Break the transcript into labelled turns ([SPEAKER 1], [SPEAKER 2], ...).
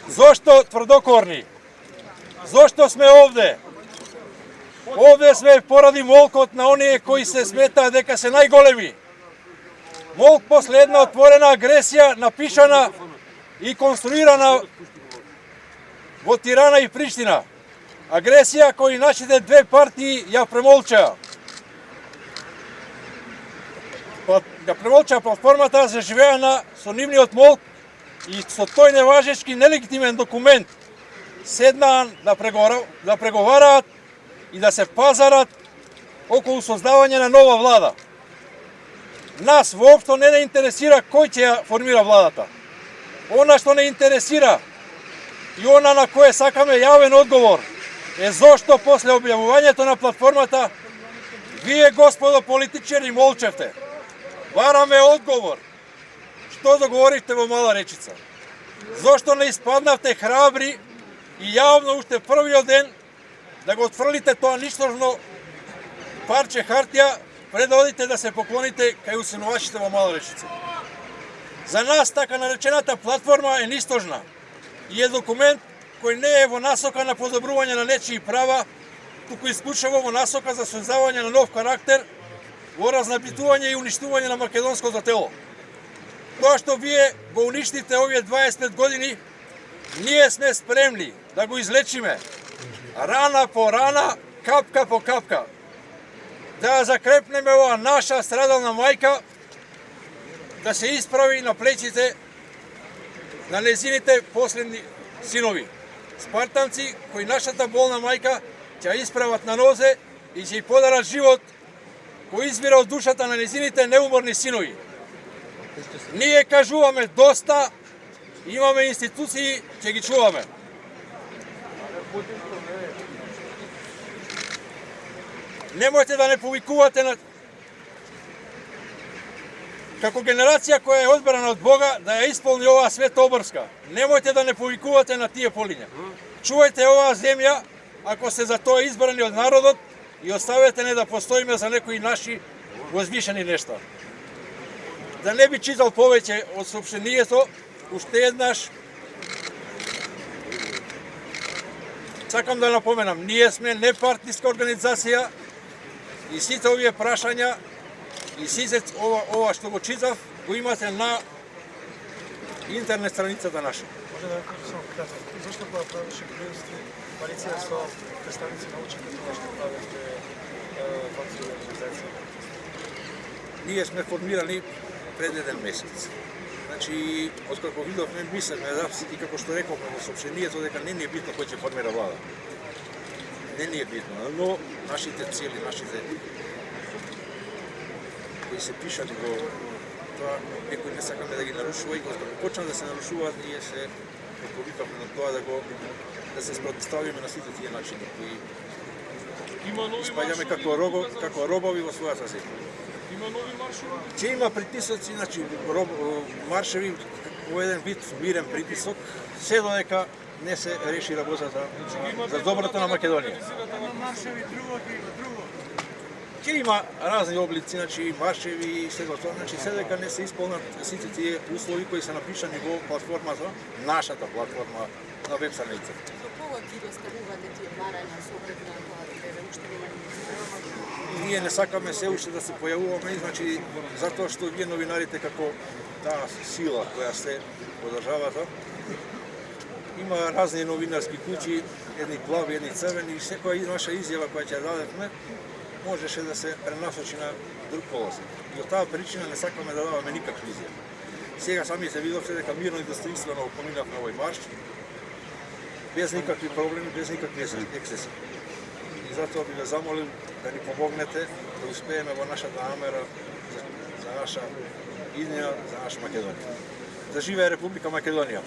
[SPEAKER 1] Zašto tvrdokorni? Zašto sme ovde? Ovde sme poradi molkot na onije koji se smeta deka se najgolemi. Molk posle jedna otvorena agresija napišana i konstruirana od Tirana i Priština. Agresija koji našите dve partiji ja premolčaja. Ja premolčaja platformata заживеана со нивниот молк и со тој неважечки нелегитимен документ седнаа да преговараат и да се пазарат околу создавање на нова влада. Нас воопшто не не интересира кој ќе ја формира владата. Она што не интересира и она на кое сакаме јавен одговор е зошто после објавувањето на платформата вие, господо политичари, молчевте. Бараме одговор. Што договоривте во Мала Речица? Зошто не испаднавте храбри и јавно уште првиот ден да го отфрлите тоа ништожно парче хартија пред да одите да се поклоните кај усинувачите во Мала Речица? За нас така наречената платформа е нистожна и е документ кој не е во насока на подобрување на нечии права, туку исклучиво во насока за создавање на нов карактер, во разнабитување и уништување на македонското тело. Тоа што вие го уништите овие 25 години, ние сме спремни да го излечиме, рана по рана, капка по капка, да закрепнеме оваа наша страдална мајка, да се исправи на плечите на незините последни синови. Спартанци кои нашата болна мајка ќе исправат на нозе и ќе ја подарат живот кој извира од душата на незините неуморни синови. Ние кажуваме доста, имаме институции, ќе ги чуваме. Немојте да не повикувате на како генерација која е одбрана од Бога да ја исполни оваа света обрска. Немојте да не повикувате на тие полиња. Чувајте оваа земја, ако се за тоа избрани од народот, и оставете не да постоиме за некои наши возвишени нешта. Да не би читал повеќе од соопштението, уште еднаш сакам да напоменам, ние сме непартиска организација и сите овие прашања и сите ова што го читав го имате на интернет страницата наша.
[SPEAKER 2] Може да кажа само кратко. Зошто кога правеше коалиција со представници на учените, тоа што правите факција организација?
[SPEAKER 1] Ние сме формирани пред еден месец. Значи, откако видовме, мислевме и како што рековме во соопштението дека не ни е битно кој ќе формира влада. Не ни е битно, но нашите цели, нашите кои се пишат во тоа, некои не сакаме да ги нарушува и кога почнат да се нарушуваат, ние се повикавме на тоа да се спротивставиме на сите тие начини кои испаѓаме како робови во својата земја.
[SPEAKER 2] Има нови маршови?
[SPEAKER 1] Ќе има притисоци, значи маршеви во еден вид мирен притисок, се додека не се реши работата за доброто на Македонија.
[SPEAKER 2] Маршеви друго има друго.
[SPEAKER 1] Ќе има разни облици, значи маршеви и се тоа, значи се дека не се исполнат сите тие услови кои се напишани во платформата, нашата платформа на веб страницата.
[SPEAKER 3] До кога ги доставувате тие барања со оглед на тоа дека уште нема
[SPEAKER 1] Ние не сакаме се уште да се појавуваме, значи затоа што вие новинарите како таа сила која сте во државата, има разни новинарски куќи, едни плави, едни црвени, и секоја наша изјава која ќе дадевме можеше да се пренасочи на друг полоси. И од таа причина не сакаме да даваме никакви изјави. Сега сами се видовте дека мирно и достоинствено поминавме овој марш, без никакви проблеми, без никакви ексцеси. И затоа би ве замолил да ни помогнете да успееме во нашата намера за наша иднина, за наша Македонија. Да живее Република Македонија!